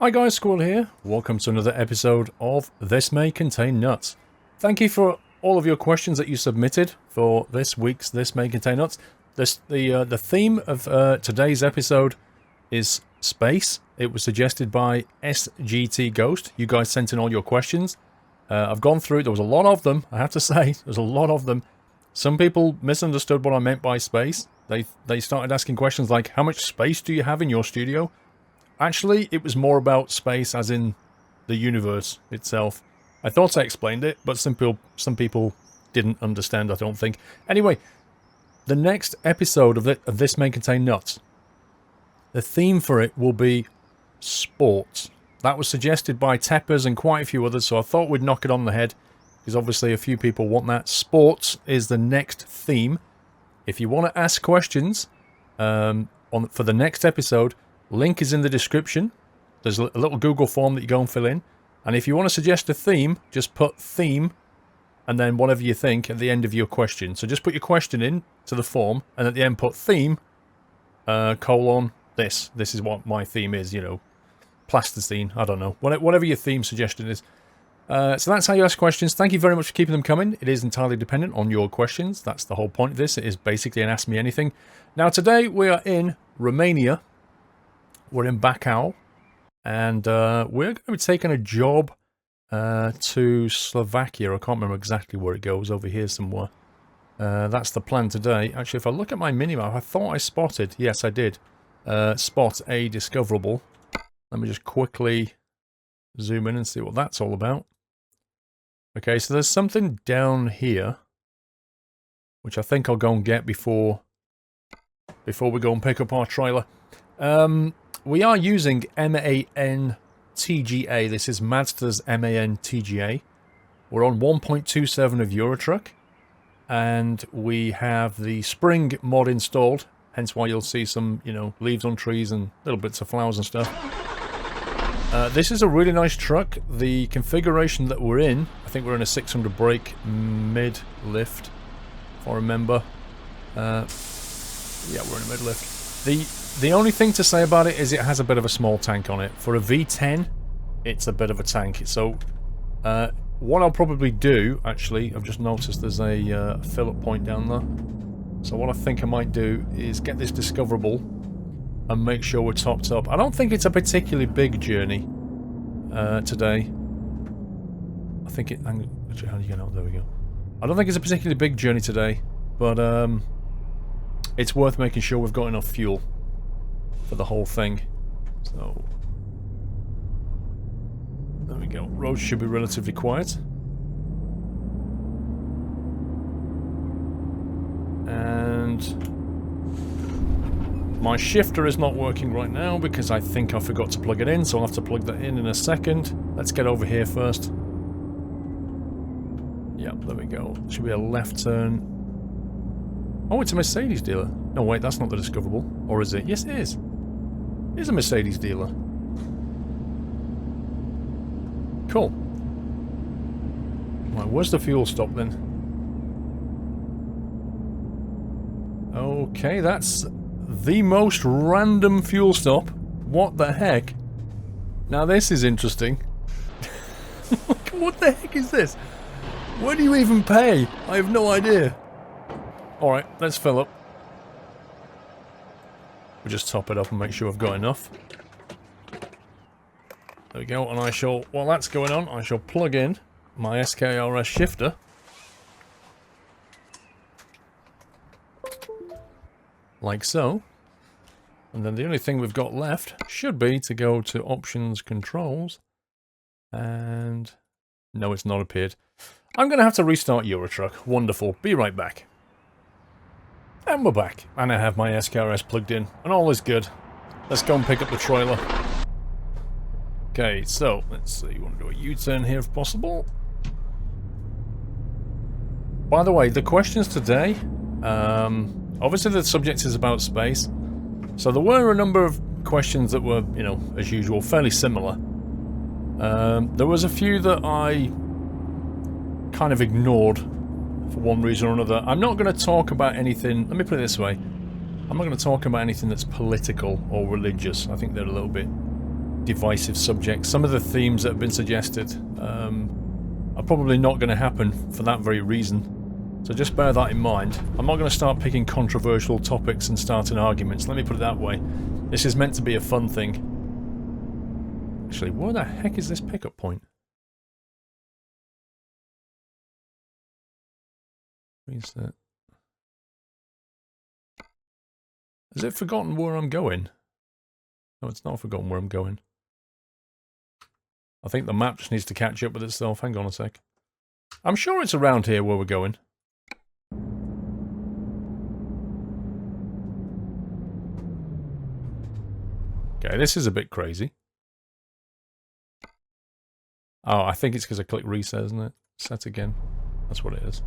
Hi guys, Squirrel here. Welcome to another episode of This May Contain Nuts. Thank you for all of your questions that you submitted for this week's This May Contain Nuts. The theme of today's episode is space. It was suggested by SGT Ghost. You guys sent in all your questions. I've gone through it. There was a lot of them, I have to say. There's a lot of them. Some people misunderstood what I meant by space. They started asking questions like, how much space do you have in your studio? Actually, it was more about space as in the universe itself. I thought I explained it, but some people didn't understand, I don't think. Anyway, the next episode of This May Contain Nuts, the theme for it will be sports. That was suggested by Teppers and quite a few others, so I thought we'd knock it on the head, because obviously a few people want that. Sports is the next theme. If you want to ask questions for the next episode, link is in the description. There's a little Google form that you go and fill in. And if you want to suggest a theme, just put theme and then whatever you think at the end of your question. So just put your question in to the form and at the end put theme, colon, this. This is what my theme is, you know. Plasticine, I don't know. Whatever your theme suggestion is. So that's how you ask questions. Thank you very much for keeping them coming. It is entirely dependent on your questions. That's the whole point of this. It is basically an Ask Me Anything. Now today we are in Romania. We're in Bacau. And we're going to be taking a job to Slovakia. I can't remember exactly where it goes. Over here somewhere. That's the plan today. Actually, if I look at my minimap, I thought I spotted. Yes, I did. Spot a discoverable. Let me just quickly zoom in and see what that's all about. Okay, so there's something down here, which I think I'll go and get before we go and pick up our trailer. We are using MAN TGA. This is Mazda's MAN TGA. We're on 1.27 of Eurotruck, and we have the spring mod installed. Hence why you'll see some, you know, leaves on trees and little bits of flowers and stuff. This is a really nice truck. The configuration that we're in, I think we're in a 600 brake mid-lift, if I remember. Yeah, we're in a mid-lift. The only thing to say about it is it has a bit of a small tank on it. For a V10, it's a bit of a tank. So, what I'll probably do, actually, I've just noticed there's a fill-up point down there. So what I think I might do is get this discoverable and make sure we're topped up. I don't think it's a particularly big journey today. I think it... Actually, how do you get out? There we go. I don't think it's a particularly big journey today, but it's worth making sure we've got enough fuel for the whole thing. So... there we go. Roads should be relatively quiet. And... my shifter is not working right now because I think I forgot to plug it in, so I'll have to plug that in a second. Let's get over here first. Yep, there we go. Should be a left turn. Oh, it's a Mercedes dealer. No, wait, that's not the discoverable. Or is it? Yes, it is. It is a Mercedes dealer. Cool. Right, where's the fuel stop then? Okay, that's the most random fuel stop. What the heck? Now this is interesting. What the heck is this? Where do you even pay? I have no idea. Alright, let's fill up. We'll just top it up and make sure I've got enough. There we go, and I shall, while that's going on, I shall plug in my SKRS shifter. Like so. And then the only thing we've got left should be to go to options controls. And no, it's not appeared. I'm going to have to restart Eurotruck. Wonderful. Be right back. And we're back. And I have my SKRS plugged in. And all is good. Let's go and pick up the trailer. Okay, so let's see. You want to do a U-turn here if possible. By the way, the questions today... obviously the subject is about space, so there were a number of questions that were, you know, as usual, fairly similar. There was a few that I kind of ignored for one reason or another. I'm not going to talk about anything, let me put it this way, I'm not going to talk about anything that's political or religious. I think they're a little bit divisive subject. Some of the themes that have been suggested are probably not going to happen for that very reason. So just bear that in mind. I'm not going to start picking controversial topics and starting arguments. Let me put it that way. This is meant to be a fun thing. Actually, where the heck is this pickup point? Is that? Has it forgotten where I'm going? No, it's not forgotten where I'm going. I think the map just needs to catch up with itself. Hang on a sec. I'm sure it's around here where we're going. Okay, this is a bit crazy. Oh, I think it's because I clicked reset, isn't it? Set again. That's what it is.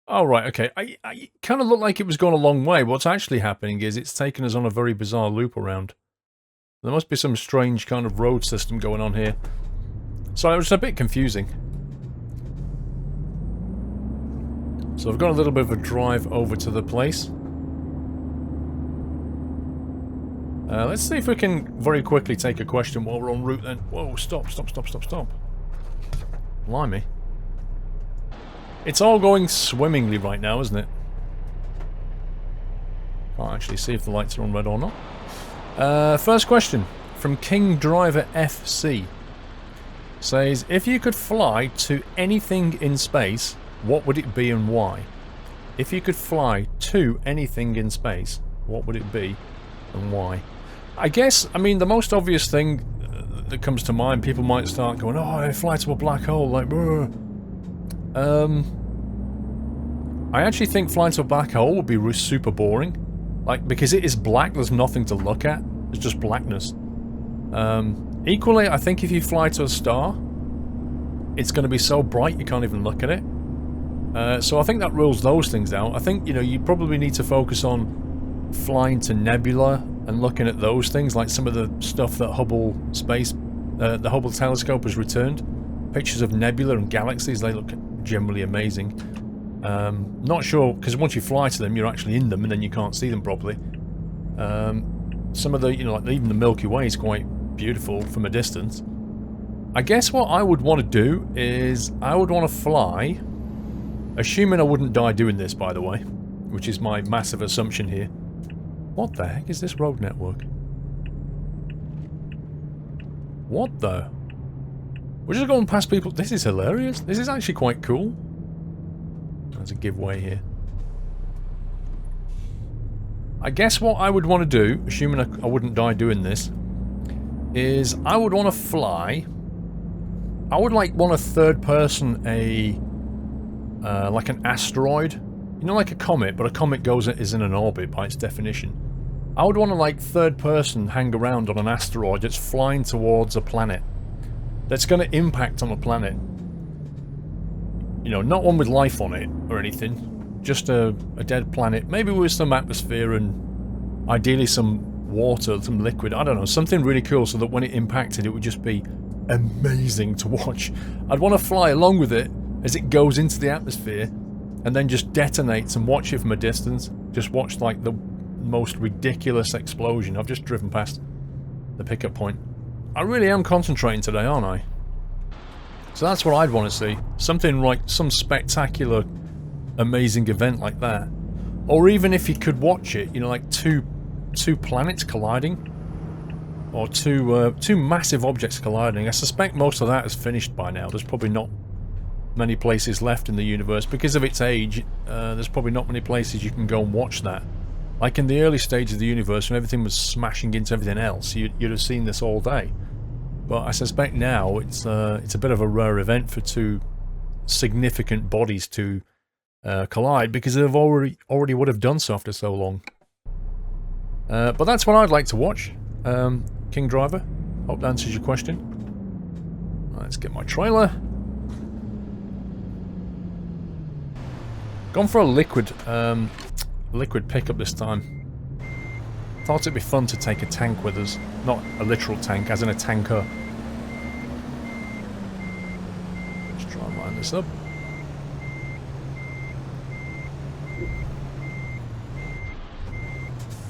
Oh, right, okay. I kind of looked like it was going a long way. What's actually happening is it's taken us on a very bizarre loop around. There must be some strange kind of road system going on here. So it was a bit confusing. So I've got a little bit of a drive over to the place. Let's see if we can very quickly take a question while we're en route then. Whoa, stop. Blimey. It's all going swimmingly right now, isn't it? Can't actually see if the lights are on red or not. First question from King Driver FC. Says, if you could fly to anything in space, what would it be and why? If you could fly to anything in space, what would it be and why? I guess, I mean, the most obvious thing that comes to mind, people might start going, oh, I fly to a black hole, like, I actually think flying to a black hole would be super boring. Like, because it is black, there's nothing to look at. It's just blackness. Equally, I think if you fly to a star, it's going to be so bright you can't even look at it. So I think that rules those things out. I think, you know, you probably need to focus on flying to nebula and looking at those things, like some of the stuff that Hubble the Hubble telescope has returned. Pictures of nebula and galaxies, they look generally amazing. Not sure, because once you fly to them, you're actually in them, and then you can't see them properly. Some of the, you know, like even the Milky Way is quite beautiful from a distance. I guess what I would want to do is, I would want to fly, assuming I wouldn't die doing this, by the way, which is my massive assumption here. What the heck is this road network? What the? We're just going past people. This is hilarious. This is actually quite cool. There's a giveaway here. I guess what I would want to do, assuming I wouldn't die doing this, is I would want to fly. I would like want a third person, like an asteroid. You know, like a comet, but a comet is in an orbit by its definition. I would want to, like, third person hang around on an asteroid that's flying towards a planet. That's going to impact on a planet. You know, not one with life on it or anything. Just a dead planet. Maybe with some atmosphere and ideally some water, some liquid. I don't know. Something really cool so that when it impacted, it would just be amazing to watch. I'd want to fly along with it as it goes into the atmosphere and then just detonates and watch it from a distance. Just watch, like, the most ridiculous explosion. I've just driven past the pickup point. I really am concentrating today, aren't I? So that's what I'd want to see. Something like some spectacular, amazing event like that. Or even if you could watch it, you know, like two planets colliding. Or two massive objects colliding. I suspect most of that is finished by now. There's probably not many places left in the universe. Because of its age, there's probably not many places you can go and watch that. Like in the early stages of the universe, when everything was smashing into everything else, you'd have seen this all day. But I suspect now it's a bit of a rare event for two significant bodies to collide, because they've already would have done so after so long. But that's what I'd like to watch. King Driver, hope that answers your question. Let's get my trailer. Gone for a liquid pickup this time. Thought it'd be fun to take a tank with us. Not a literal tank, as in a tanker. Let's try and line this up.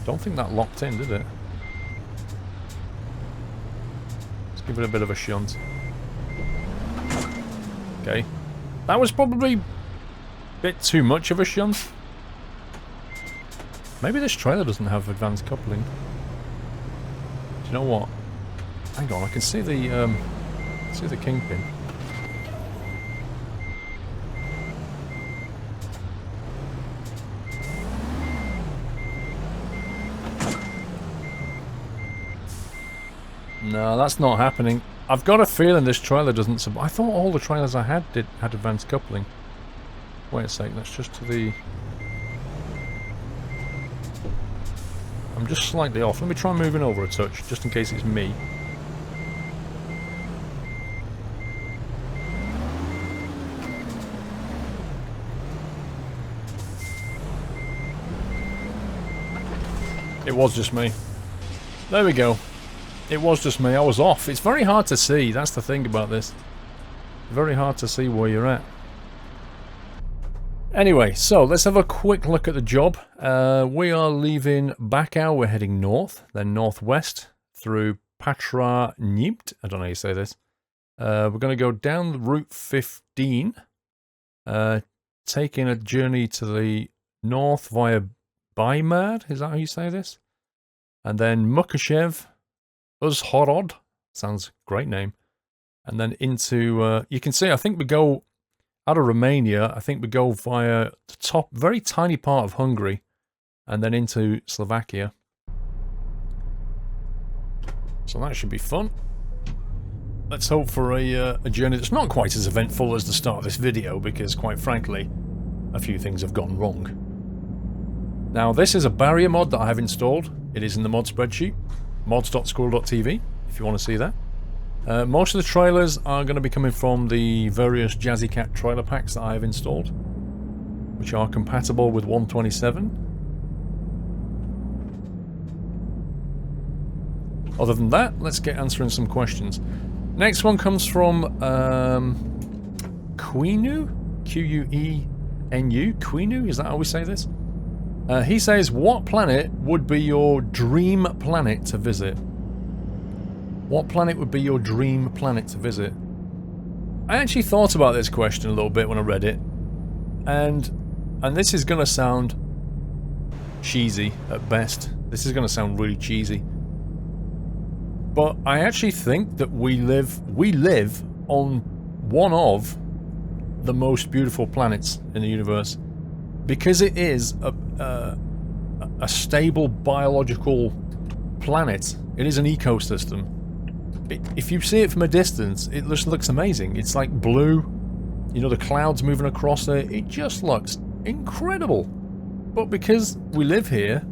Don't think that locked in, did it? Give it a bit of a shunt. Okay. That was probably a bit too much of a shunt. Maybe this trailer doesn't have advanced coupling. Do you know what? Hang on, I can see the kingpin. No, that's not happening. I've got a feeling this trailer doesn't I thought all the trailers I had had advanced coupling. Wait a sec, that's just to the... I'm just slightly off. Let me try moving over a touch, just in case it's me. It was just me. There we go. It was just me. I was off. It's very hard to see. That's the thing about this. Very hard to see where you're at. Anyway, so let's have a quick look at the job. We are leaving Bakau. We're heading north, then northwest through Patra Nipt. I don't know how you say this. We're going to go down Route 15, taking a journey to the north via Baymard. Is that how you say this? And then Mukashev. Uzhorod, sounds great name, and then into, you can see, I think we go out of Romania, I think we go via the top, very tiny part of Hungary, and then into Slovakia. So that should be fun. Let's hope for a journey that's not quite as eventful as the start of this video, because quite frankly, a few things have gone wrong. Now this is a barrier mod that I have installed. It is in the mod spreadsheet. mods.squirrel.tv if you want to see that. Most of the trailers are going to be coming from the various Jazzy Cat trailer packs that I have installed, which are compatible with 127. Other than that, let's get answering some questions. Next one comes from Quenu? Q-U-E-N-U? Quenu? Is that how we say this? He says, what planet would be your dream planet to visit? What planet would be your dream planet to visit? I actually thought about this question a little bit when I read it. And this is going to sound cheesy at best. This is going to sound really cheesy. But I actually think that we live on one of the most beautiful planets in the universe. Because it is a stable biological planet. It is an ecosystem. If you see it from a distance, it just looks amazing. It's like blue, you know, the clouds moving across it. It just looks incredible. But because we live here,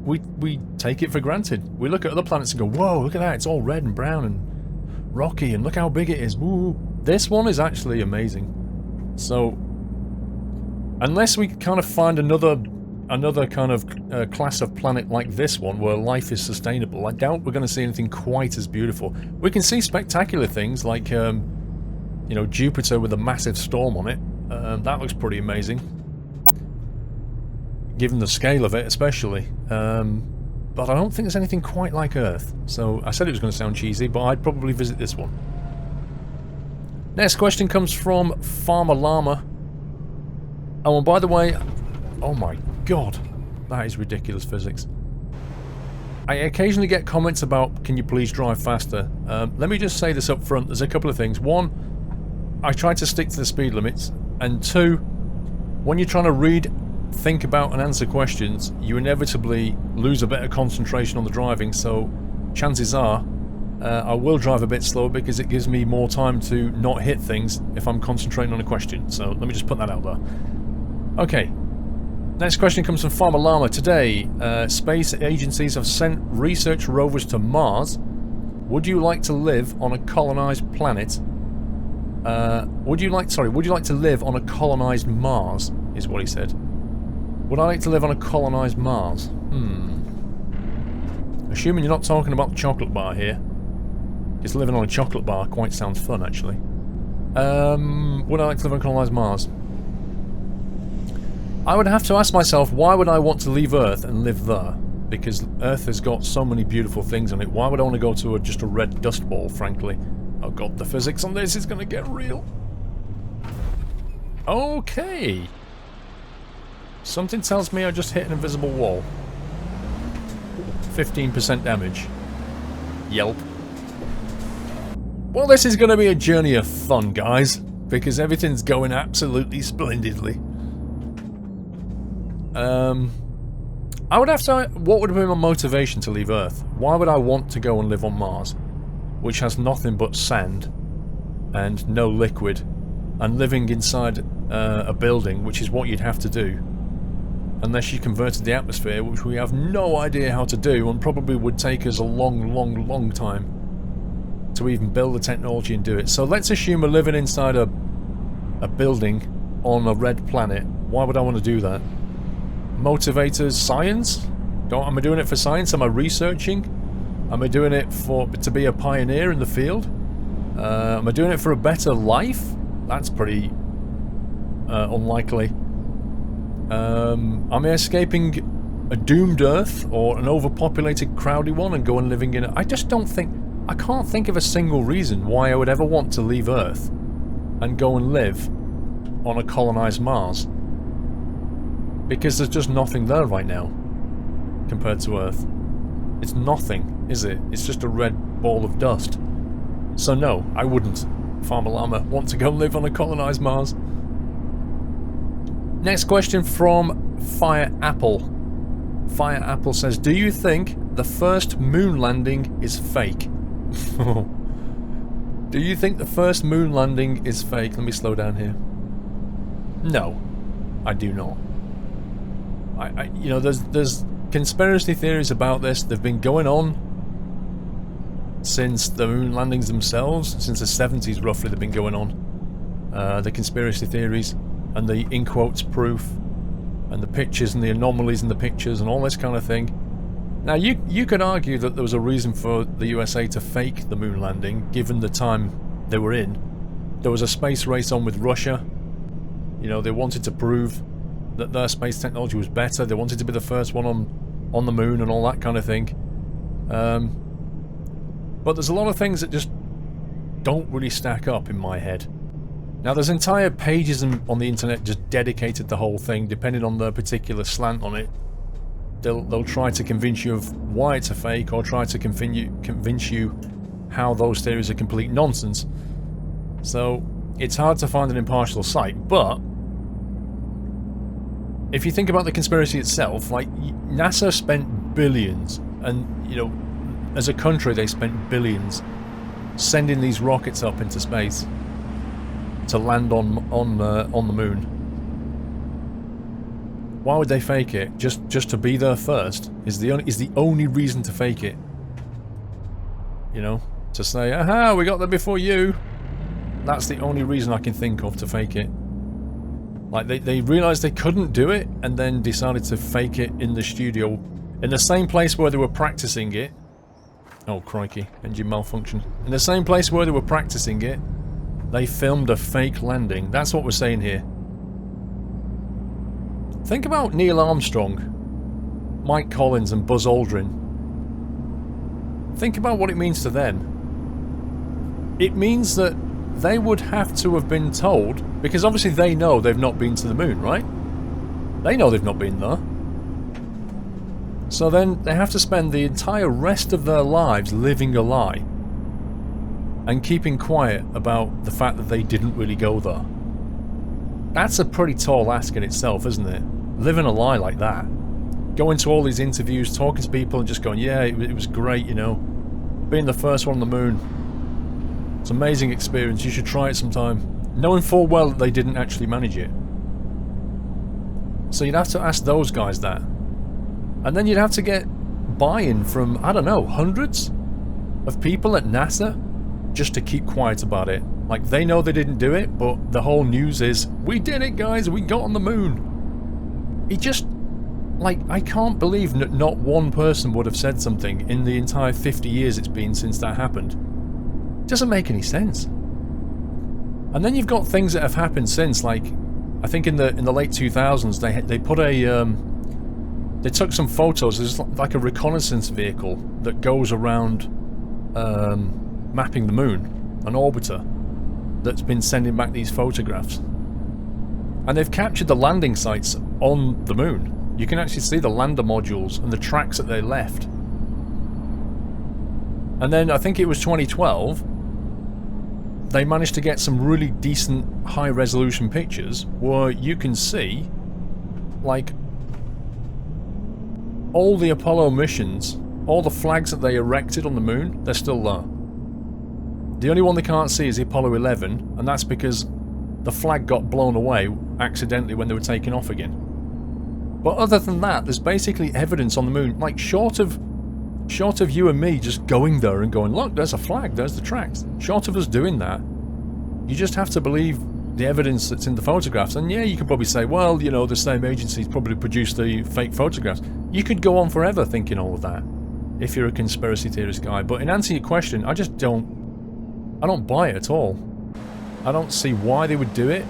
we take it for granted. We look at other planets and go, whoa, look at that. It's all red and brown and rocky, and look how big it is. Woo. This one is actually amazing. So, unless we kind of find another kind of class of planet like this one where life is sustainable, I doubt we're going to see anything quite as beautiful. We can see spectacular things like, you know, Jupiter with a massive storm on it. That looks pretty amazing, given the scale of it especially. But I don't think there's anything quite like Earth. So I said it was going to sound cheesy, but I'd probably visit this one. Next question comes from Farmer Llama. Oh, and by the way, oh my god, that is ridiculous physics. I occasionally get comments about, can you please drive faster? Let me just say this up front. There's a couple of things. One, I try to stick to the speed limits. And two, when you're trying to read, think about and answer questions, you inevitably lose a bit of concentration on the driving. So chances are, I will drive a bit slower because it gives me more time to not hit things if I'm concentrating on a question. So let me just put that out there. Okay. Next question comes from Farmer Llama. Today, space agencies have sent research rovers to Mars. Would you like to live on a colonized planet? Would you like to live on a colonized Mars? Is what he said. Would I like to live on a colonized Mars? Assuming you're not talking about the chocolate bar here. Because living on a chocolate bar quite sounds fun, actually. Would I like to live on a colonized Mars? I would have to ask myself, why would I want to leave Earth and live there? because Earth has got so many beautiful things on it. Why would I want to go to just a red dust ball, frankly? Oh god, the physics on this is going to get real. Okay. Something tells me I just hit an invisible wall. 15% damage. Yelp. Well, this is going to be a journey of fun, guys, because everything's going absolutely splendidly. I would have to... What would be my motivation to leave Earth? Why would I want to go and live on Mars, which has nothing but sand and no liquid, and living inside a building, which is what you'd have to do, unless you converted the atmosphere, which we have no idea how to do, and probably would take us a long time to even build the technology and do it. So let's assume we're living inside a building on a red planet. Why would I want to do that? Motivators, science? Am I doing it for science? Am I researching? Am I doing it to be a pioneer in the field? Am I doing it for a better life? That's pretty unlikely. Am I escaping a doomed Earth or an overpopulated, crowded one and go and living in it? I just don't think... I can't think of a single reason why I would ever want to leave Earth and go and live on a colonized Mars. Because there's just nothing there right now compared to Earth. It's nothing, is it? It's just a red ball of dust. So no, I wouldn't, Farmer Llama, want to go live on a colonized Mars. Next question from Fire Apple. Fire Apple says, do you think the first moon landing is fake? Do you think the first moon landing is fake? Let me slow down here. No, I do not. You know, there's conspiracy theories about this. They've been going on since the moon landings themselves, since the 70s roughly. They've been going on. The conspiracy theories and the in quotes proof and the pictures and the anomalies in the pictures and all this kind of thing. Now you could argue that there was a reason for the USA to fake the moon landing, given the time they were in. There was a space race on with Russia. You know, they wanted to prove that their space technology was better. They wanted to be the first one on the moon and all that kind of thing. But there's a lot of things that just don't really stack up in my head. Now, there's entire pages on the internet just dedicated to the whole thing, depending on their particular slant on it. They'll try to convince you of why it's a fake, or try to convince you how those theories are complete nonsense. So it's hard to find an impartial site, but if you think about the conspiracy itself, like, NASA spent billions, and, you know, as a country they spent billions sending these rockets up into space to land on the moon. Why would they fake it? Just to be there first is the only reason to fake it. You know, to say, aha, we got there before you. That's the only reason I can think of to fake it. Like, they realised they couldn't do it, and then decided to fake it in the studio, in the same place where they were practicing it. Oh, crikey, engine malfunction. In the same place where they were practicing it, they filmed a fake landing. That's what we're saying here. Think about Neil Armstrong, Mike Collins and Buzz Aldrin. Think about what it means to them. It means that they would have to have been told, because obviously they know they've not been to the moon, right? They know they've not been there. So then they have to spend the entire rest of their lives living a lie and keeping quiet about the fact that they didn't really go there. That's a pretty tall ask in itself, isn't it? Living a lie like that. Going to all these interviews, talking to people and just going, yeah, it was great, you know. Being the first one on the moon. It's an amazing experience, you should try it sometime. Knowing full well that they didn't actually manage it. So you'd have to ask those guys that. And then you'd have to get buy-in from, I don't know, hundreds of people at NASA just to keep quiet about it. Like, they know they didn't do it, but the whole news is, we did it, guys, we got on the moon. It just, like, I can't believe not one person would have said something in the entire 50 years it's been since that happened. It doesn't make any sense. And then you've got things that have happened since, like, I think in the late 2000s, they put a They took some photos. There's like a reconnaissance vehicle that goes around mapping the moon, an orbiter that's been sending back these photographs. And they've captured the landing sites on the moon. You can actually see the lander modules and the tracks that they left. And then I think it was 2012, they managed to get some really decent high-resolution pictures where you can see, like, all the Apollo missions, all the flags that they erected on the moon, they're still there. The only one they can't see is the Apollo 11, and that's because the flag got blown away accidentally when they were taking off again. But other than that, there's basically evidence on the moon, like short of you and me just going there and going, look, there's a flag, there's the tracks. Short of us doing that, you just have to believe the evidence that's in the photographs. And yeah, you could probably say, well, you know, the same agencies probably produced the fake photographs. You could go on forever thinking all of that, if you're a conspiracy theorist guy. But in answer to your question, I don't buy it at all. I don't see why they would do it.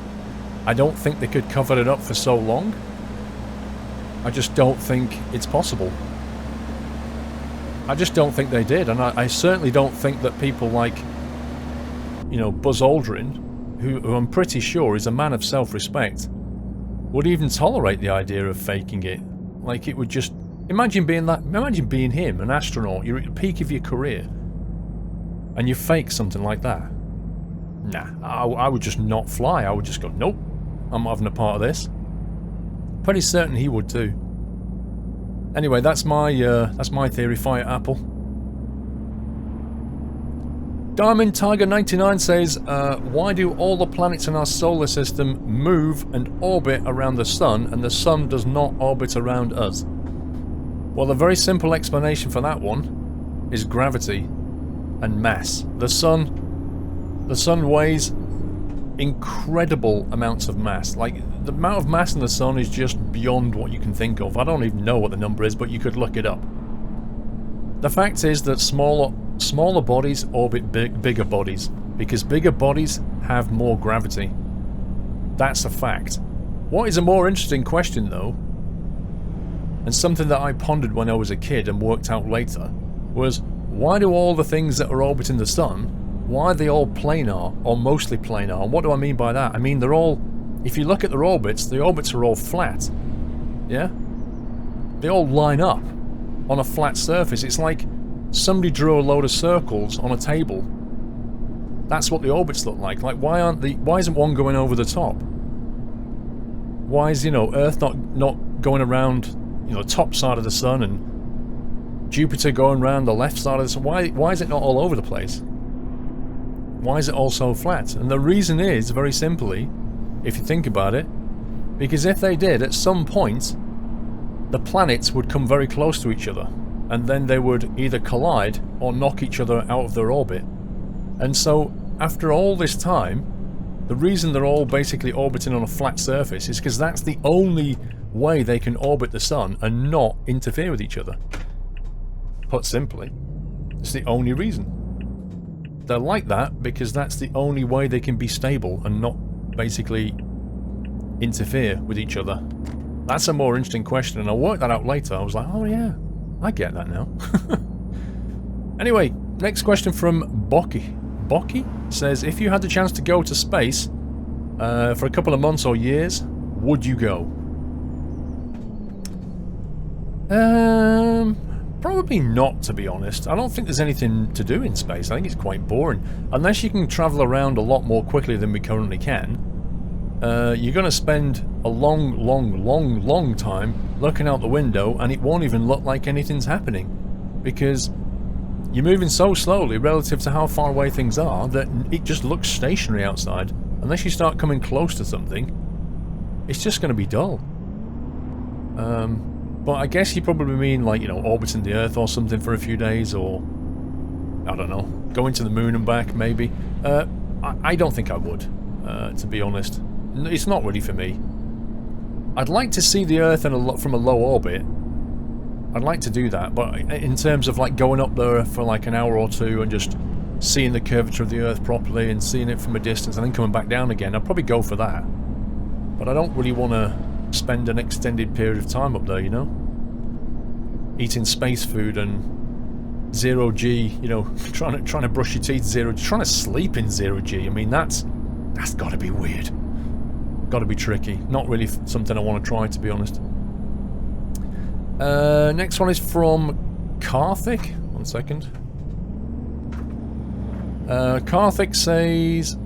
I don't think they could cover it up for so long. I just don't think it's possible. I just don't think they did, and I certainly don't think that people like, you know, Buzz Aldrin, who I'm pretty sure is a man of self-respect, would even tolerate the idea of faking it. Like, it would just... Imagine being him, an astronaut, you're at the peak of your career, and you fake something like that. Nah, I would just not fly. I would just go, nope, I'm not having a part of this. Pretty certain he would too. Anyway, that's my theory. Fire Apple. Diamond Tiger 99 says, why do all the planets in our solar system move and orbit around the sun, and the sun does not orbit around us? Well, the very simple explanation for that one is gravity and mass. The sun weighs incredible amounts of mass. Like, the amount of mass in the sun is just beyond what you can think of. I don't even know what the number is, but you could look it up. The fact is that smaller bodies orbit bigger bodies, because bigger bodies have more gravity. That's a fact. What is a more interesting question, though, and something that I pondered when I was a kid and worked out later, was why do all the things that are orbiting the sun, why are they all planar, or mostly planar? And what do I mean by that? I mean, they're all, if you look at their orbits, the orbits are all flat. Yeah? They all line up on a flat surface. It's like somebody drew a load of circles on a table. That's what the orbits look like. Like, why isn't one going over the top? Why is, you know, Earth not going around, you know, the top side of the sun, and Jupiter going around the left side of the sun? Why is it not all over the place? Why is it all so flat? And the reason is, very simply, if you think about it, because if they did, at some point, the planets would come very close to each other, and then they would either collide or knock each other out of their orbit. And so, after all this time, the reason they're all basically orbiting on a flat surface is because that's the only way they can orbit the sun and not interfere with each other. Put simply, it's the only reason. They're like that because that's the only way they can be stable and not basically interfere with each other. That's a more interesting question, and I worked that out later. I was like, oh yeah, I get that now. Anyway, next question from Bocky. Bocky says, if you had the chance to go to space for a couple of months or years, would you go? Probably not, to be honest. I don't think there's anything to do in space. I think it's quite boring. Unless you can travel around a lot more quickly than we currently can, you're going to spend a long time looking out the window, and it won't even look like anything's happening. Because you're moving so slowly relative to how far away things are that it just looks stationary outside. Unless you start coming close to something, it's just going to be dull. But I guess you probably mean, like, you know, orbiting the Earth or something for a few days, or I don't know, going to the moon and back, maybe. I don't think I would, to be honest. It's not really for me. I'd like to see the Earth from a low orbit. I'd like to do that, but in terms of, like, going up there for like an hour or two and just seeing the curvature of the Earth properly and seeing it from a distance and then coming back down again, I'd probably go for that. But I don't really want to spend an extended period of time up there, you know? eating space food and zero G, you know, trying to brush your teeth zero G, trying to sleep in zero G. I mean, that's got to be weird. Got to be tricky. Not really something I want to try, to be honest. Next one is from Karthik. One second. Karthik says,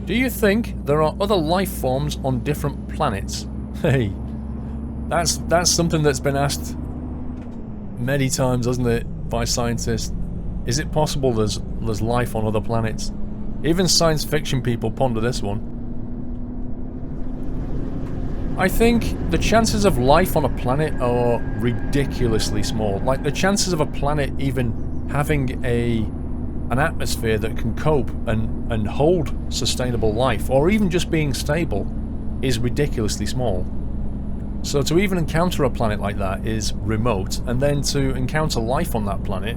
do you think there are other life forms on different planets? Hey, that's something that's been asked many times, hasn't it, by scientists? Is it possible there's life on other planets? Even science fiction people ponder this one. I think the chances of life on a planet are ridiculously small. Like, the chances of a planet even having an atmosphere that can cope and hold sustainable life, or even just being stable, is ridiculously small. So to even encounter a planet like that is remote, and then to encounter life on that planet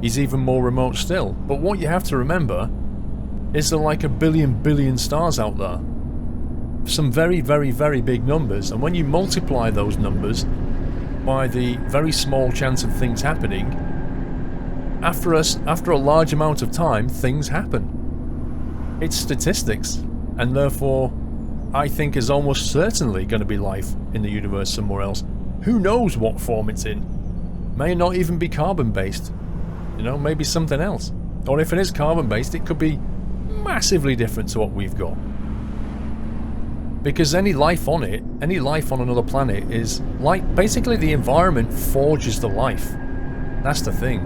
is even more remote still. But what you have to remember is there are like a billion stars out there. Some very, very, very big numbers, and when you multiply those numbers by the very small chance of things happening, after a large amount of time, things happen. It's statistics, and therefore I think is almost certainly going to be life in the universe somewhere else. Who knows what form it's in? May not even be carbon-based. You know, maybe something else. Or if it is carbon-based, it could be massively different to what we've got. Because any life on another planet is like, basically the environment forges the life. That's the thing.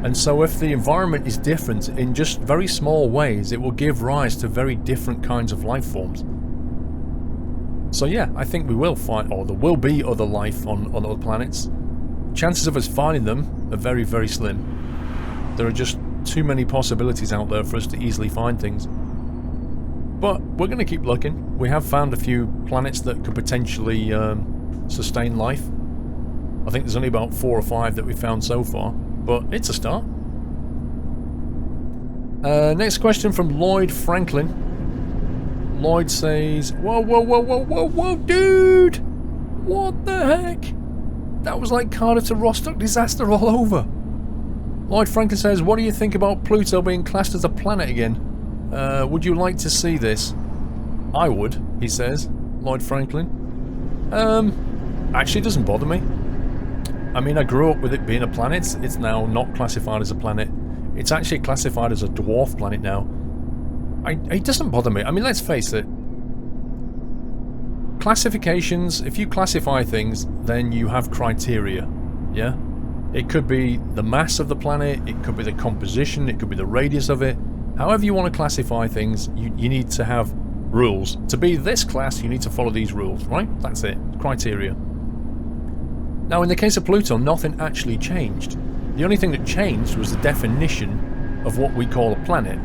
And so if the environment is different in just very small ways, it will give rise to very different kinds of life forms. So yeah, I think we will find, or there will be other life on other planets. Chances of us finding them are very, very slim. There are just too many possibilities out there for us to easily find things. But we're going to keep looking. We have found a few planets that could potentially sustain life. I think there's only about 4 or 5 that we've found so far, but it's a start. Next question from Lloyd Franklin. Lloyd says, whoa, dude! What the heck? That was like Carter to Rostock disaster all over. Lloyd Franklin says, what do you think about Pluto being classed as a planet again? Would you like to see this? I would, he says, Lloyd Franklin. Actually, it doesn't bother me. I mean, I grew up with it being a planet. It's now not classified as a planet. It's actually classified as a dwarf planet now. It doesn't bother me. I mean, let's face it. Classifications, if you classify things, then you have criteria, yeah? It could be the mass of the planet, it could be the composition, it could be the radius of it. However you want to classify things, you need to have rules. To be this class, you need to follow these rules, right? That's it. Criteria. Now, in the case of Pluto, nothing actually changed. The only thing that changed was the definition of what we call a planet.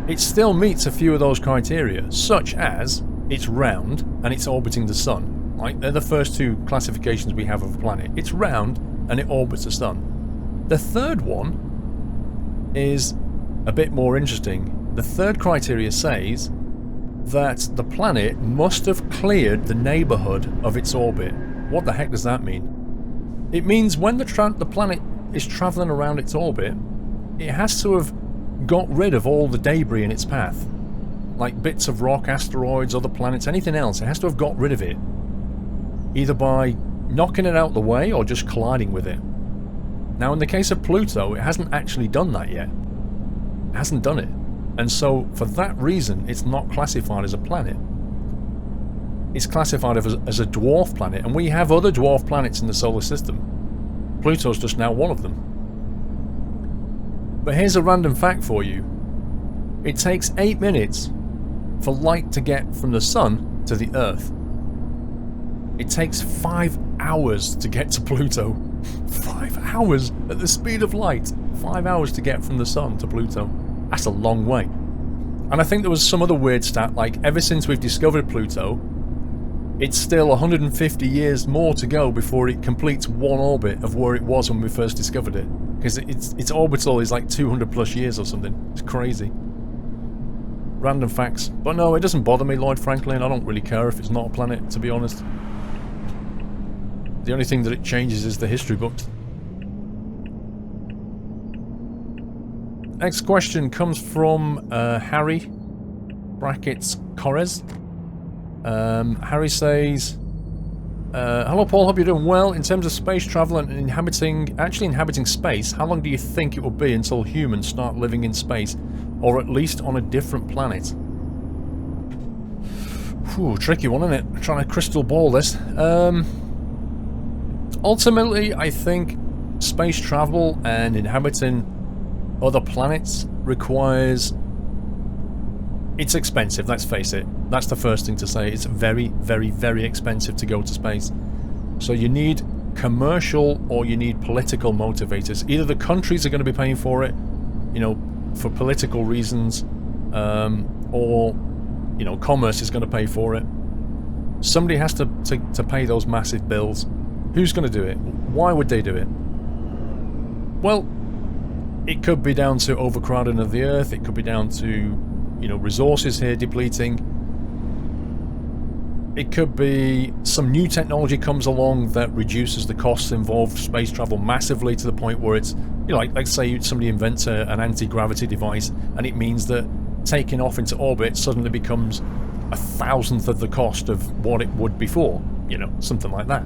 It still meets a few of those criteria, such as it's round and it's orbiting the sun. Like, they're the first 2 classifications we have of a planet. It's round and it orbits the sun. The third one is a bit more interesting. The third criteria says that the planet must have cleared the neighborhood of its orbit. What the heck does that mean? It means when the planet is traveling around its orbit, it has to have got rid of all the debris in its path. Like bits of rock, asteroids, other planets, anything else. It has to have got rid of it. Either by knocking it out the way or just colliding with it. Now, in the case of Pluto, it hasn't actually done that yet. It hasn't done it. And so, for that reason, it's not classified as a planet. It's classified as a dwarf planet, and we have other dwarf planets in the solar system. Pluto's just now one of them. But here's a random fact for you. It takes 8 minutes for light to get from the sun to the Earth. It takes 5 hours to get to Pluto. 5 hours at the speed of light. 5 hours to get from the sun to Pluto. That's a long way. And I think there was some other weird stat, like ever since we've discovered Pluto, it's still 150 years more to go before it completes one orbit of where it was when we first discovered it. Because its orbital is like 200 plus years or something. It's crazy. Random facts. But no, it doesn't bother me, Lloyd Franklin. I don't really care if it's not a planet, to be honest. The only thing that it changes is the history books. Next question comes from Harry, brackets Corres. Harry says, hello Paul, hope you're doing well. In terms of space travel and inhabiting space, how long do you think it will be until humans start living in space, or at least on a different planet? Whew, tricky one, isn't it? I'm trying to crystal ball this. Ultimately, I think space travel and inhabiting other planets requires... It's expensive, let's face it. That's the first thing to say. It's very, very, very expensive to go to space. So you need commercial or you need political motivators. Either the countries are going to be paying for it, you know, for political reasons, or, you know, commerce is going to pay for it. Somebody has to pay those massive bills. Who's going to do it? Why would they do it? Well, it could be down to overcrowding of the Earth. It could be down to, you know, resources here depleting. It could be some new technology comes along that reduces the costs involved with space travel massively to the point where it's, you know, like say somebody invents an anti-gravity device and it means that taking off into orbit suddenly becomes 1,000th of the cost of what it would before, you know, something like that.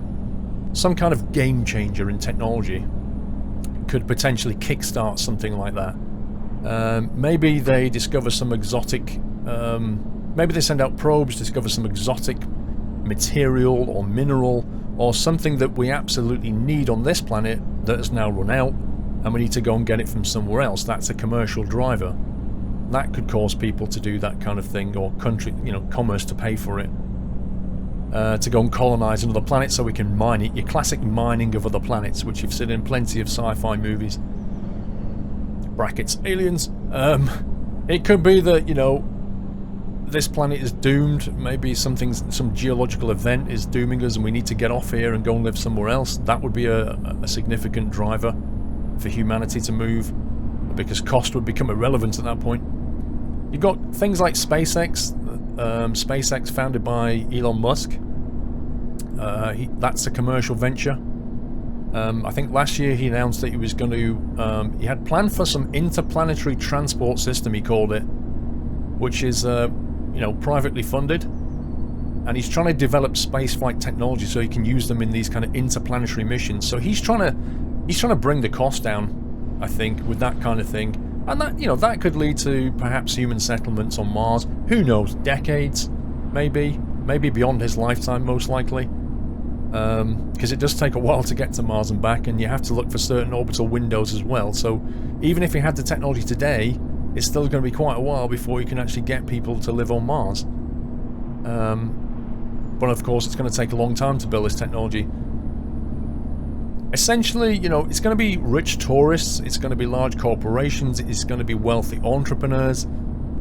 Some kind of game changer in technology could potentially kickstart something like that. Maybe they discover some exotic... maybe they send out probes, discover some exotic material or mineral or something that we absolutely need on this planet that has now run out and we need to go and get it from somewhere else. That's a commercial driver. That could cause people to do that kind of thing, or country, you know, commerce to pay for it. To go and colonize another planet so we can mine it. Your classic mining of other planets, which you've seen in plenty of sci-fi movies. Brackets, aliens. It could be that, you know, this planet is doomed. Maybe some geological event is dooming us and we need to get off here and go and live somewhere else. That would be a significant driver for humanity to move, because cost would become irrelevant at that point. You've got things like SpaceX. SpaceX founded by Elon Musk. That's a commercial venture. I think last year he announced that he was going to... he had planned for some interplanetary transport system, he called it, which is, you know, privately funded. And he's trying to develop spaceflight technology so he can use them in these kind of interplanetary missions. So he's trying to bring the cost down, I think, with that kind of thing. And that, you know, that could lead to perhaps human settlements on Mars. Who knows? Decades, maybe beyond his lifetime, most likely. Because it does take a while to get to Mars and back, and you have to look for certain orbital windows as well. So even if you had the technology today, it's still going to be quite a while before you can actually get people to live on Mars. But of course, it's going to take a long time to build this technology. Essentially, you know, it's going to be rich tourists, it's going to be large corporations, it's going to be wealthy entrepreneurs.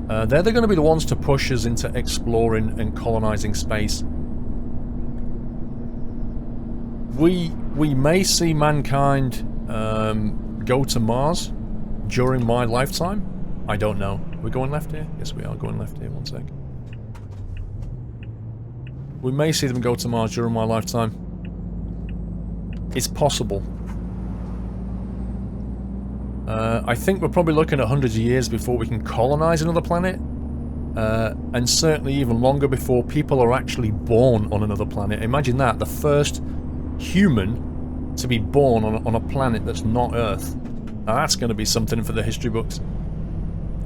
They're going to be the ones to push us into exploring and colonizing space. We may see mankind go to Mars during my lifetime. I don't know. We're going left here? Yes, we are going left here. One sec. We may see them go to Mars during my lifetime. It's possible. I think we're probably looking at hundreds of years before we can colonize another planet. And certainly even longer before people are actually born on another planet. Imagine that, the first human to be born on a planet that's not Earth. Now that's going to be something for the history books.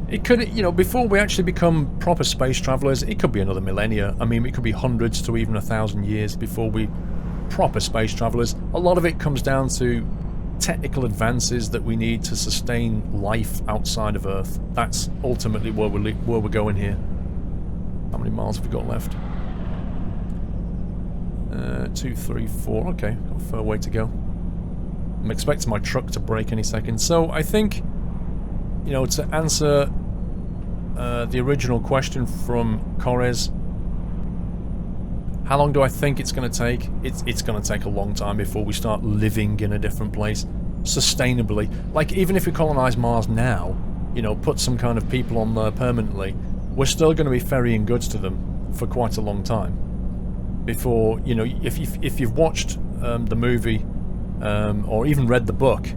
It could, you know, before we actually become proper space travelers, it could be another millennia. I mean, it could be hundreds to even 1,000 years before we proper space travelers. A lot of it comes down to technical advances that we need to sustain life outside of Earth. That's ultimately where we're going here. How many miles have we got left? 2, 3, 4. Okay, got a fair way to go. I'm expecting my truck to break any second. So I think, you know, to answer the original question from Corres, how long do I think it's going to take? It's going to take a long time before we start living in a different place sustainably. Like, even if we colonize Mars now, you know, put some kind of people on there permanently, we're still going to be ferrying goods to them for quite a long time. Before, you know, if you've watched the movie or even read the book,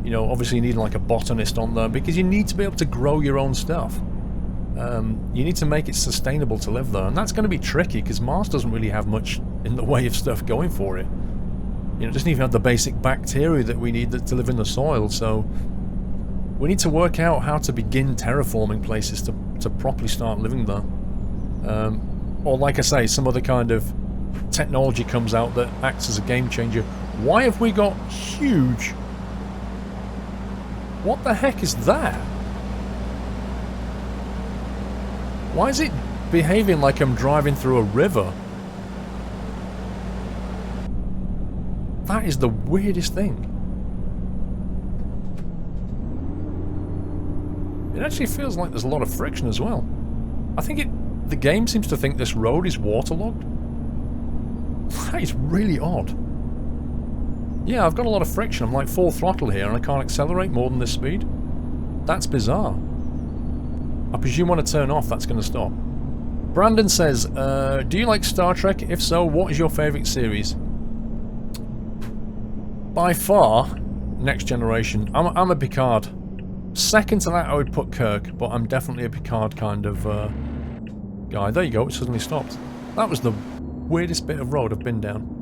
you know, obviously you need like a botanist on there because you need to be able to grow your own stuff. You need to make it sustainable to live there, and that's going to be tricky because Mars doesn't really have much in the way of stuff going for it. You know, it doesn't even have the basic bacteria that we need to live in the soil, so we need to work out how to begin terraforming places to properly start living there. Or like I say, some other kind of technology comes out that acts as a game changer. Why have we got huge... What the heck is that? Why is it behaving like I'm driving through a river? That is the weirdest thing. It actually feels like there's a lot of friction as well. I think the game seems to think this road is waterlogged. That is really odd. Yeah, I've got a lot of friction. I'm like full throttle here and I can't accelerate more than this speed. That's bizarre. I presume when I turn off, that's going to stop. Brandon says, do you like Star Trek? If so, what is your favourite series? By far, Next Generation. I'm a Picard. Second to that, I would put Kirk, but I'm definitely a Picard kind of guy. There you go, it suddenly stopped. That was the weirdest bit of road I've been down.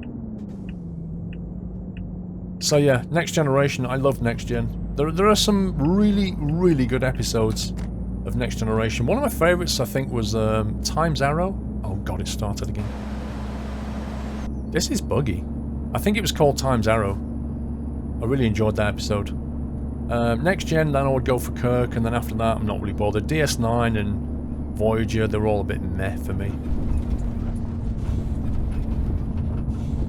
So yeah, Next Generation, I love Next Gen. There are some really, really good episodes of Next Generation. One of my favourites, I think, was Time's Arrow. Oh god, it started again. This is buggy. I think it was called Time's Arrow. I really enjoyed that episode. Next Gen, then I would go for Kirk, and then after that, I'm not really bothered. DS9 and Voyager, they're all a bit meh for me.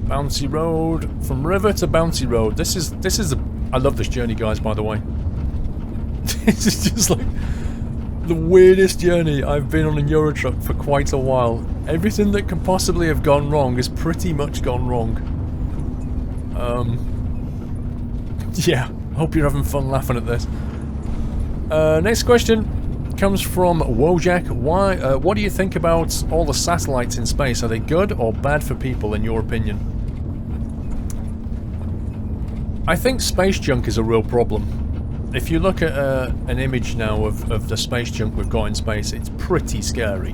Bouncy Road, from river to Bouncy Road. This is I love this journey, guys, by the way. This is just like the weirdest journey. I've been on a Eurotruck for quite a while. Everything that could possibly have gone wrong has pretty much gone wrong. Yeah, hope you're having fun laughing at this. Next question comes from Wojak. What do you think about all the satellites in space? Are they good or bad for people, in your opinion? I think space junk is a real problem. If you look at an image now of the space junk we've got in space, it's pretty scary.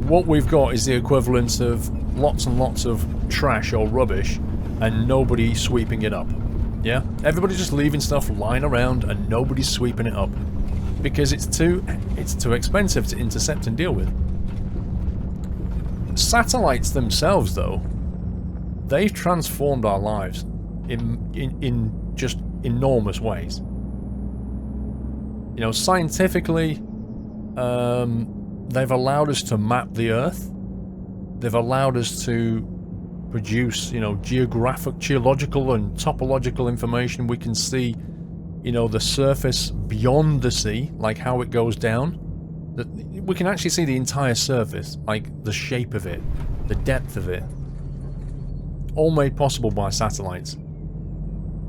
What we've got is the equivalent of lots and lots of trash or rubbish and nobody sweeping it up. Yeah? Everybody's just leaving stuff lying around and nobody's sweeping it up. Because it's too expensive to intercept and deal with. Satellites themselves, though, they've transformed our lives in just enormous ways. You know, scientifically, they've allowed us to map the Earth. They've allowed us to produce, you know, geological and topological information. We can see, you know, the surface beyond the sea, like how it goes down. We can actually see the entire surface, like the shape of it, the depth of it. All made possible by satellites.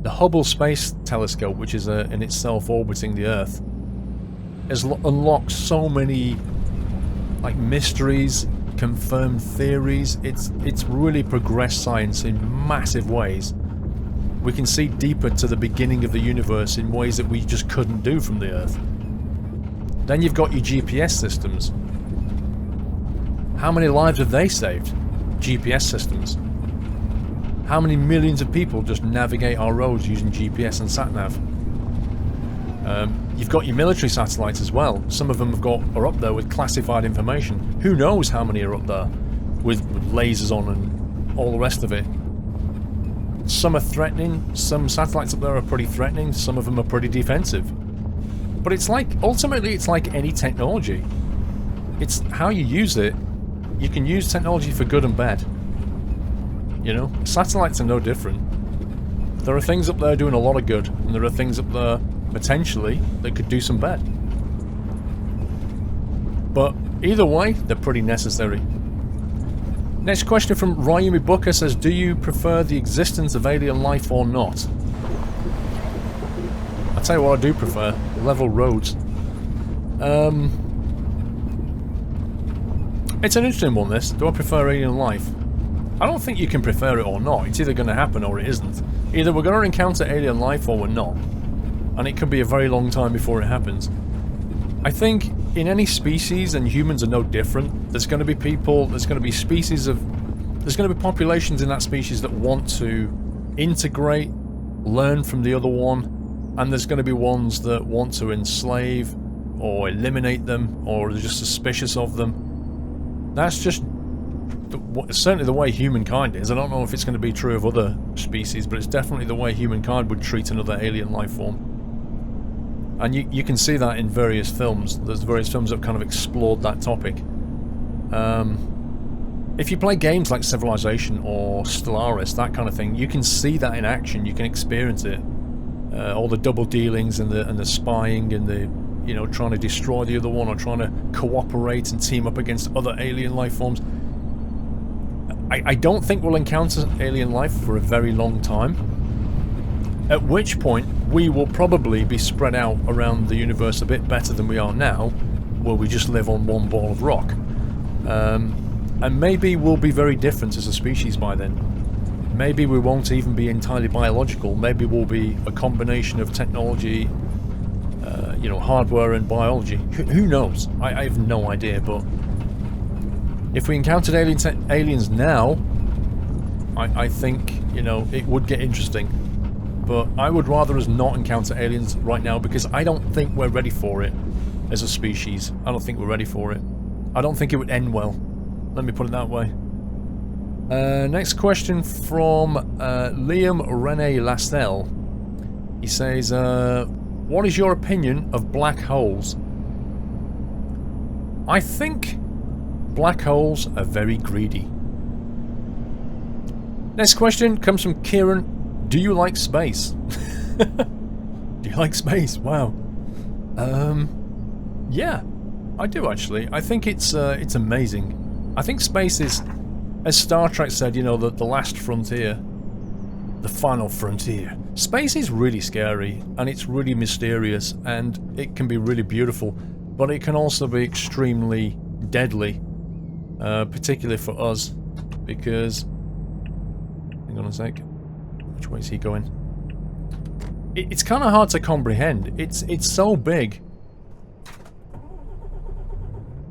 The Hubble Space Telescope, which is in itself orbiting the Earth, has unlocked so many like mysteries, confirmed theories. It's really progressed science in massive ways. We can see deeper to the beginning of the universe in ways that we just couldn't do from the Earth. Then you've got your GPS systems. How many lives have they saved? GPS systems. How many millions of people just navigate our roads using GPS and sat-nav? You've got your military satellites as well. Some of them are up there with classified information. Who knows how many are up there with lasers on and all the rest of it. Some are threatening, some satellites up there are pretty threatening, some of them are pretty defensive. But it's like, ultimately it's like any technology. It's how you use it. You can use technology for good and bad. You know, satellites are no different. There are things up there doing a lot of good, and there are things up there, potentially, that could do some bad. But either way, they're pretty necessary. Next question from Ryumi Booker says, do you prefer the existence of alien life or not? I'll tell you what I do prefer. Level roads. It's an interesting one, this. Do I prefer alien life? I don't think you can prefer it or not. It's either going to happen or it isn't. Either we're going to encounter alien life or we're not. And it could be a very long time before it happens. I think in any species, and humans are no different, there's going to be people, there's going to be species of... There's going to be populations in that species that want to integrate, learn from the other one, and there's going to be ones that want to enslave or eliminate them, or are just suspicious of them. That's just certainly the way humankind is. I don't know if it's going to be true of other species, but it's definitely the way humankind would treat another alien life form. And you can see that in various films. There's various films that have kind of explored that topic. If you play games like Civilization or Stellaris, that kind of thing, you can see that in action. You can experience it. All the double dealings and the spying and the, you know, trying to destroy the other one or trying to cooperate and team up against other alien life forms. I don't think we'll encounter alien life for a very long time. At which point, we will probably be spread out around the universe a bit better than we are now, where we just live on one ball of rock. And maybe we'll be very different as a species by then. Maybe we won't even be entirely biological. Maybe we'll be a combination of technology, you know, hardware and biology. Who knows? I have no idea, but if we encountered aliens now, I think, you know, it would get interesting. But I would rather us not encounter aliens right now because I don't think we're ready for it as a species. I don't think we're ready for it. I don't think it would end well. Let me put it that way. Next question from Liam Rene Lastel. He says, what is your opinion of black holes? I think black holes are very greedy. Next question comes from Kieran. Do you like space? Do you like space? Wow. Yeah, I do actually. I think it's amazing. I think space is, as Star Trek said, you know, the last frontier, the final frontier. Space is really scary and it's really mysterious and it can be really beautiful, but it can also be extremely deadly, particularly for us, because, hang on a sec. Which way is he going? It's kind of hard to comprehend. It's so big.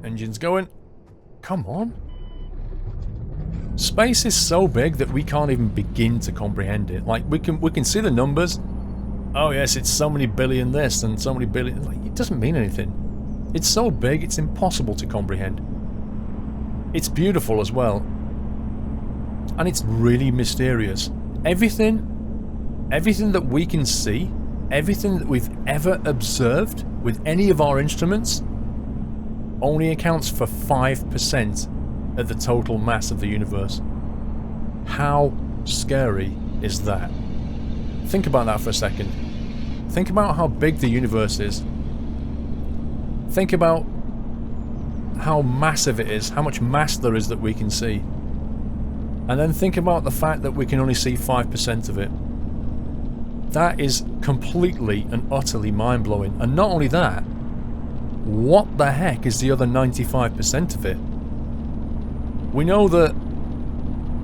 Engine's going. Come on. Space is so big that we can't even begin to comprehend it. Like we can see the numbers. Oh yes, it's so many billion this and so many billion. Like, it doesn't mean anything. It's so big, it's impossible to comprehend. It's beautiful as well, and it's really mysterious. Everything that we can see, everything that we've ever observed with any of our instruments, only accounts for 5% of the total mass of the universe. How scary is that? Think about that for a second. Think about how big the universe is. Think about how massive it is, how much mass there is that we can see. And then think about the fact that we can only see 5% of it. That is completely and utterly mind-blowing. And not only that, what the heck is the other 95% of it? We know that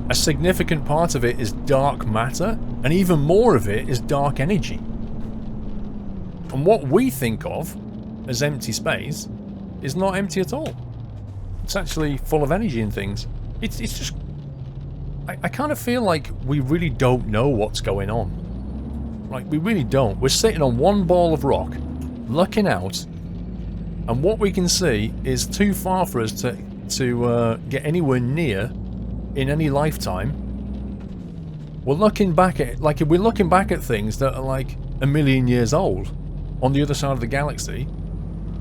a significant part of it is dark matter, and even more of it is dark energy. And what we think of as empty space is not empty at all. It's actually full of energy and things. It's just... I kind of feel like we really don't know what's going on. Like, we really don't. We're sitting on one ball of rock, looking out, and what we can see is too far for us to get anywhere near in any lifetime. We're looking back at, like, we're looking back at things that are like a million years old on the other side of the galaxy,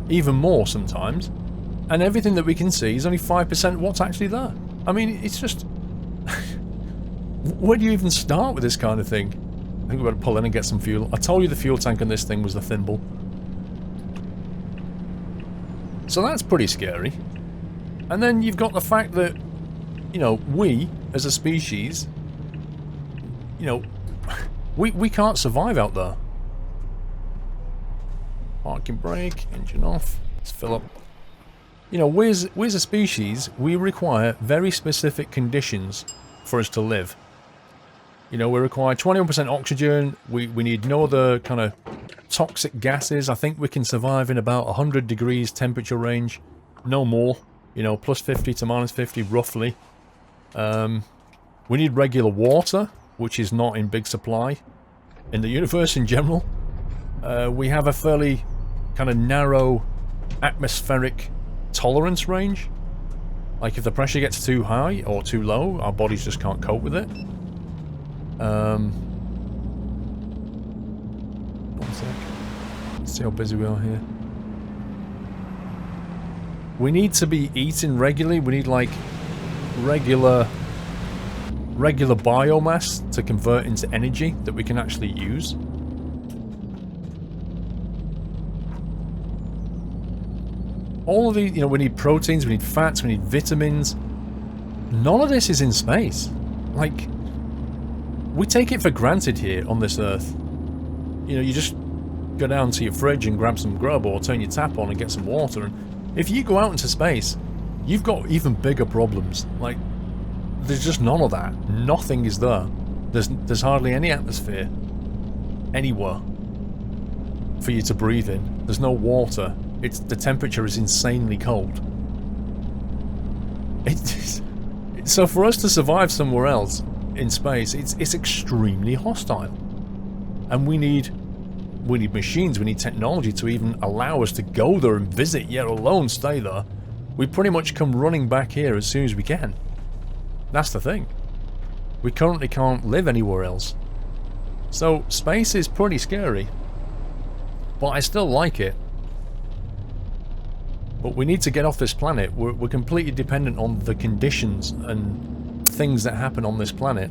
even more sometimes, and everything that we can see is only 5% what's actually there. I mean, it's just... Where do you even start with this kind of thing? I think we better pull in and get some fuel. I told you the fuel tank on this thing was the thimble. So that's pretty scary. And then you've got the fact that, you know, we, as a species, you know, we can't survive out there. Parking brake, engine off. Let's fill up. You know, we as a species, we require very specific conditions for us to live. You know, we require 21% oxygen. We need no other kind of toxic gases. I think we can survive in about 100 degrees temperature range. No more. You know, plus 50 to minus 50 roughly. We need regular water, which is not in big supply in the universe in general. We have a fairly kind of narrow atmospheric tolerance range. Like if the pressure gets too high or too low, our bodies just can't cope with it. One sec. Let's see how busy we are here. We need to be eating regularly. We need like regular biomass to convert into energy that we can actually use. All of these, you know, we need proteins, we need fats, we need vitamins. None of this is in space. Like, we take it for granted here on this Earth. You know, you just go down to your fridge and grab some grub or turn your tap on and get some water. And if you go out into space, you've got even bigger problems. Like, there's just none of that. Nothing is there. There's hardly any atmosphere anywhere for you to breathe in. There's no water. The temperature is insanely cold. So for us to survive somewhere else in space, it's extremely hostile. And we need machines, we need technology to even allow us to go there and visit, yet alone stay there. We pretty much come running back here as soon as we can. That's the thing. We currently can't live anywhere else. So space is pretty scary. But I still like it. But we need to get off this planet. We're completely dependent on the conditions and things that happen on this planet.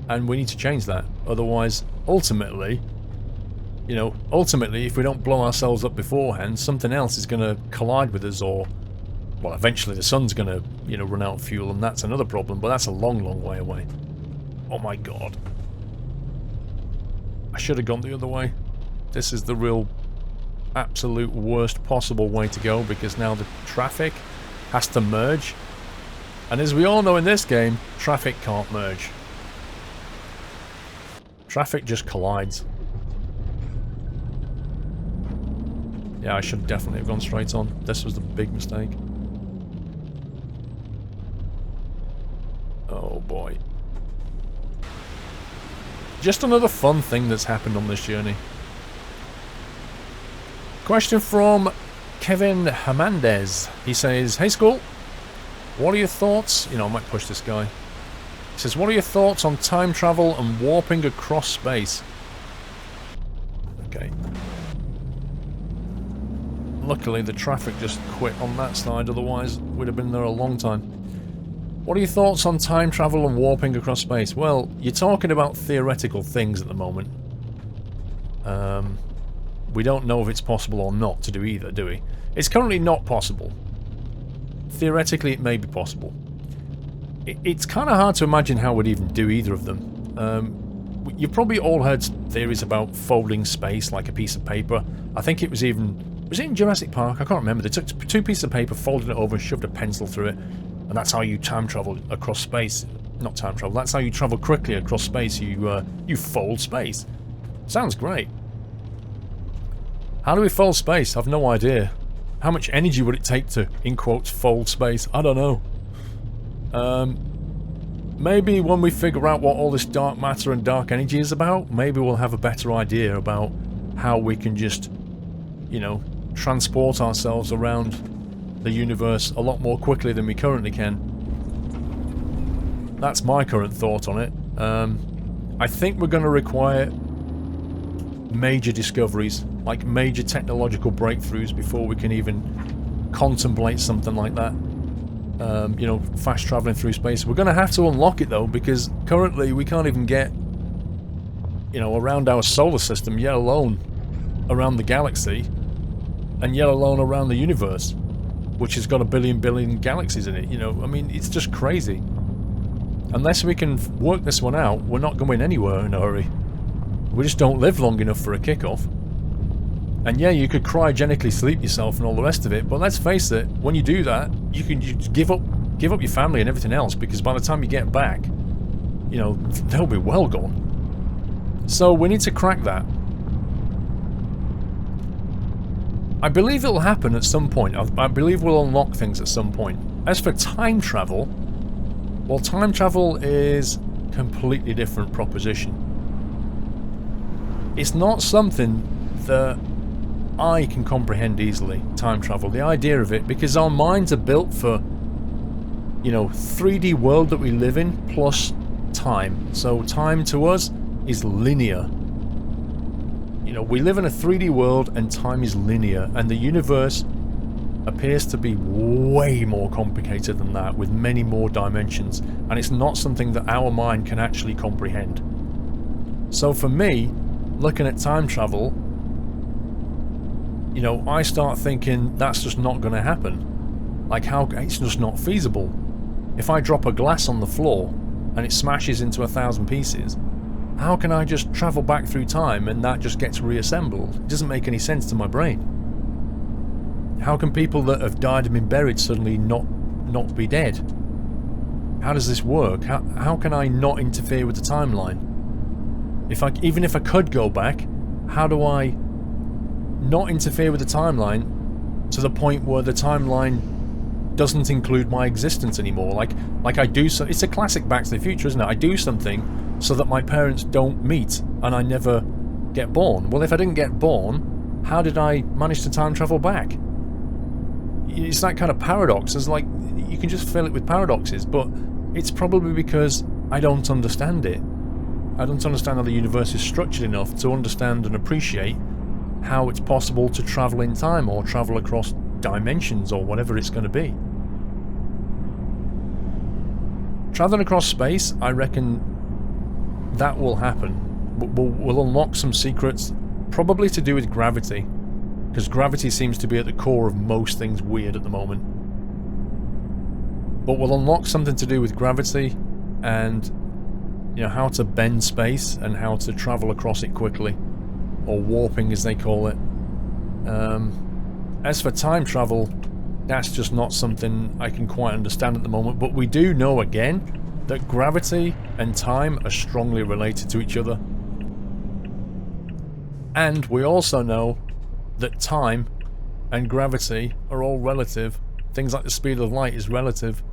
And we need to change that. Otherwise, ultimately, you know, if we don't blow ourselves up beforehand, something else is going to collide with us, or, well, eventually the sun's going to, you know, run out of fuel, and that's another problem, but that's a long, long way away. Oh my god. I should have gone the other way. This is the real absolute worst possible way to go, because now the traffic has to merge, and as we all know in this game, traffic can't merge. Traffic just collides. Yeah, I should definitely have gone straight on. This was the big mistake. Oh boy. Just another fun thing that's happened on this journey. Question from Kevin Hernandez. He says, "Hey Skull, what are your thoughts?" You know, I might push this guy. He says, "What are your thoughts on time travel and warping across space?" Okay. Luckily, the traffic just quit on that side, otherwise we'd have been there a long time. What are your thoughts on time travel and warping across space? Well, you're talking about theoretical things at the moment. We don't know if it's possible or not to do either, do we? It's currently not possible. Theoretically, it may be possible. It's kind of hard to imagine how we'd even do either of them. You've probably all heard theories about folding space like a piece of paper. I think it was even... Was it in Jurassic Park? I can't remember. They took two pieces of paper, folded it over and shoved a pencil through it. And that's how you time travel across space. Not time travel. That's how you travel quickly across space. You fold space. Sounds great. How do we fold space? I've no idea. How much energy would it take to, in quotes, fold space? I don't know. Maybe when we figure out what all this dark matter and dark energy is about, maybe we'll have a better idea about how we can just, you know, transport ourselves around the universe a lot more quickly than we currently can. That's my current thought on it. I think we're going to require major discoveries, like major technological breakthroughs, before we can even contemplate something like that. You know, fast traveling through space. We're going to have to unlock it though, because currently we can't even get, you know, around our solar system, yet alone around the galaxy, and yet alone around the universe, which has got a billion galaxies in it. You know, I mean, it's just crazy. Unless we can work this one out, we're not going anywhere in a hurry. We just don't live long enough for a kickoff. And yeah, you could cryogenically sleep yourself and all the rest of it, but let's face it, when you do that, you give up your family and everything else, because by the time you get back, you know, they'll be well gone. So we need to crack that. I believe it'll happen at some point. I believe we'll unlock things at some point. As for time travel, well, time travel is a completely different proposition. It's not something that I can comprehend easily, time travel. The idea of it, because our minds are built for, you know, 3D world that we live in plus time. So time to us is linear. You know, we live in a 3D world and time is linear, and the universe appears to be way more complicated than that, with many more dimensions, and it's not something that our mind can actually comprehend. So for me, looking at time travel, you know, I start thinking that's just not going to happen. Like, how, it's just not feasible. If I drop a glass on the floor and it smashes into 1,000 pieces, how can I just travel back through time and that just gets reassembled? It doesn't make any sense to my brain. How can people that have died and been buried suddenly not be dead? How does this work? How can I not interfere with the timeline? Even if I could go back, how do I not interfere with the timeline to the point where the timeline doesn't include my existence anymore? Like I do so. It's a classic Back to the Future, isn't it? I do something so that my parents don't meet and I never get born. Well, if I didn't get born, how did I manage to time travel back? It's that kind of paradox. It's like, you can just fill it with paradoxes, but it's probably because I don't understand it. I don't understand how the universe is structured enough to understand and appreciate how it's possible to travel in time or travel across dimensions or whatever it's going to be. Traveling across space, I reckon that will happen. We'll unlock some secrets, probably to do with gravity, because gravity seems to be at the core of most things weird at the moment. But we'll unlock something to do with gravity and, you know, how to bend space and how to travel across it quickly, or warping as they call it. As for time travel, that's just not something I can quite understand at the moment, but we do know again that gravity and time are strongly related to each other. And we also know that time and gravity are all relative. Things like the speed of light is relative.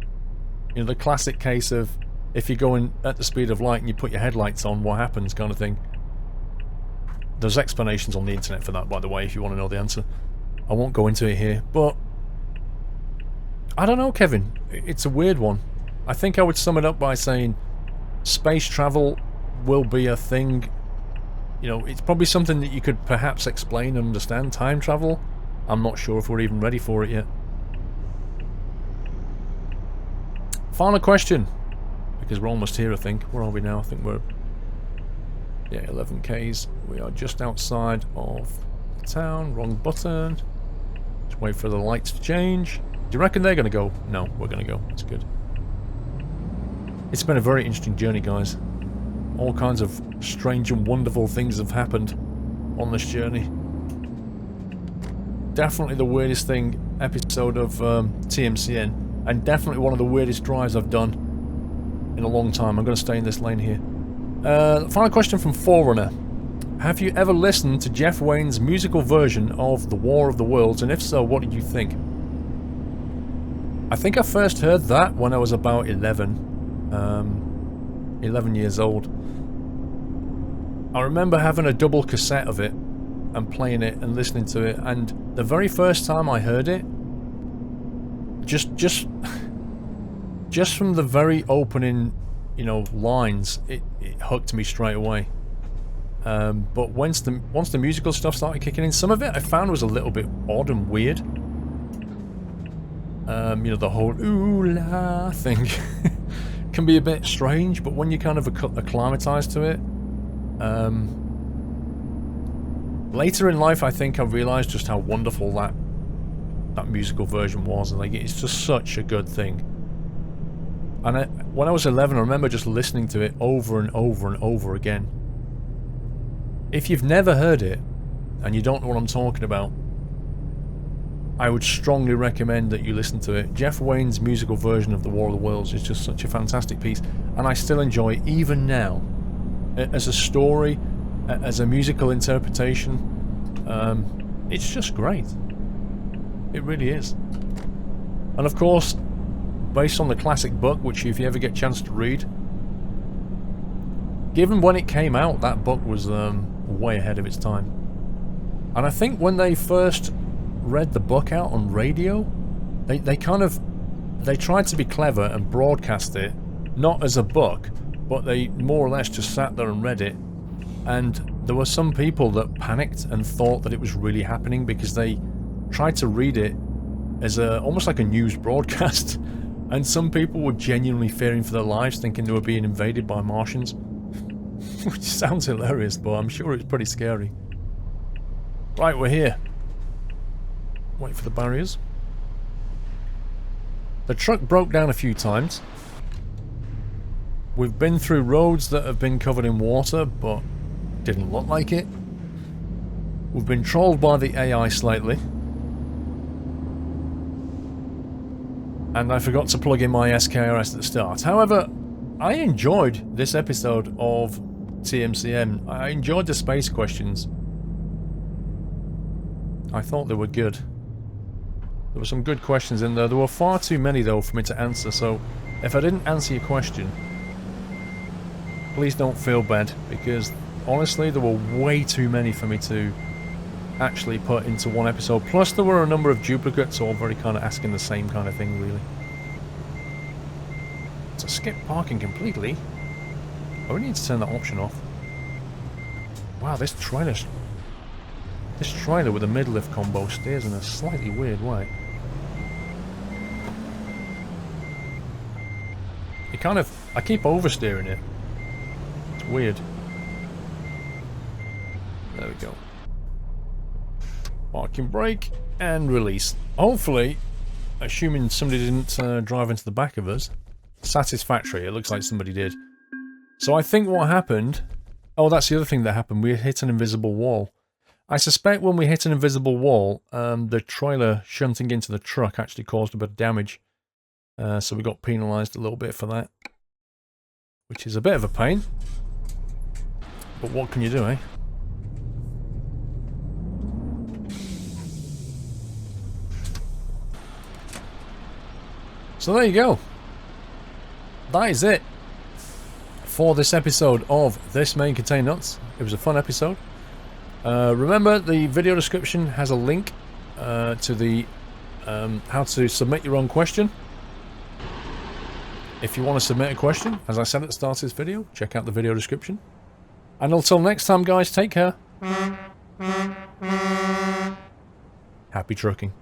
You know, the classic case of if you're going at the speed of light and you put your headlights on, what happens kind of thing. There's explanations on the internet for that, by the way, if you want to know the answer. I won't go into it here, but I don't know, Kevin. It's a weird one. I think I would sum it up by saying space travel will be a thing. You know, it's probably something that you could perhaps explain and understand. Time travel, I'm not sure if we're even ready for it yet. Final question, because we're almost here, I think. Where are we now? I think we're... yeah, 11 Ks. We are just outside of the town. Wrong button. Just wait for the lights to change. Do you reckon they're going to go? No, we're going to go. That's good. It's been a very interesting journey, guys. All kinds of strange and wonderful things have happened on this journey. Definitely the weirdest episode of TMCN, and definitely one of the weirdest drives I've done in a long time. I'm going to stay in this lane here. Final question from Forerunner. Have you ever listened to Jeff Wayne's musical version of The War of the Worlds, and if so, what did you think? I think I first heard that when I was about 11 years old. I remember having a double cassette of it and playing it and listening to it, and the very first time I heard it, just from the very opening, you know, lines, it hooked me straight away. But once the musical stuff started kicking in, some of it I found was a little bit odd and weird. You know, the whole ooh la thing can be a bit strange, but when you kind of acclimatise to it, later in life I think I realised just how wonderful that musical version was, and like, it's just such a good thing. And when I was 11, I remember just listening to it over and over and over again. If you've never heard it and you don't know what I'm talking about, I would strongly recommend that you listen to it. Jeff Wayne's musical version of The War of the Worlds is just such a fantastic piece, and I still enjoy it even now. As a story, as a musical interpretation, it's just great. It really is. And of course, based on the classic book, which if you ever get a chance to read, given when it came out, that book was way ahead of its time. And I think when they first read the book out on radio, they tried to be clever and broadcast it, not as a book, but they more or less just sat there and read it. And there were some people that panicked and thought that it was really happening because they tried to read it as almost like a news broadcast. And some people were genuinely fearing for their lives, thinking they were being invaded by Martians. Which sounds hilarious, but I'm sure it's pretty scary. Right, we're here. Wait for the barriers. The truck broke down a few times. We've been through roads that have been covered in water, but didn't look like it. We've been trolled by the AI slightly. And I forgot to plug in my SKRS at the start. However, I enjoyed this episode of TMCN. I enjoyed the space questions. I thought they were good. There were some good questions in there. There were far too many, though, for me to answer, so if I didn't answer your question, please don't feel bad, because honestly, there were way too many for me to actually put into one episode. Plus, there were a number of duplicates, all very kind of asking the same kind of thing, really. To skip parking completely? Oh, we need to turn that option off. Wow, this trailer with a mid-lift combo steers in a slightly weird way. I keep oversteering it. It's weird. There we go. Parking brake and release. Hopefully, assuming somebody didn't drive into the back of us, satisfactory. It looks like somebody did. So I think what happened... Oh, that's the other thing that happened. We hit an invisible wall. I suspect when we hit an invisible wall, the trailer shunting into the truck actually caused a bit of damage. So we got penalised a little bit for that. Which is a bit of a pain. But what can you do, eh? So there you go. That is it for this episode of This May Contain Nuts. It was a fun episode. Remember, the video description has a link to the how to submit your own question. If you want to submit a question, as I said at the start of this video, check out the video description. And until next time, guys, take care. Happy trucking.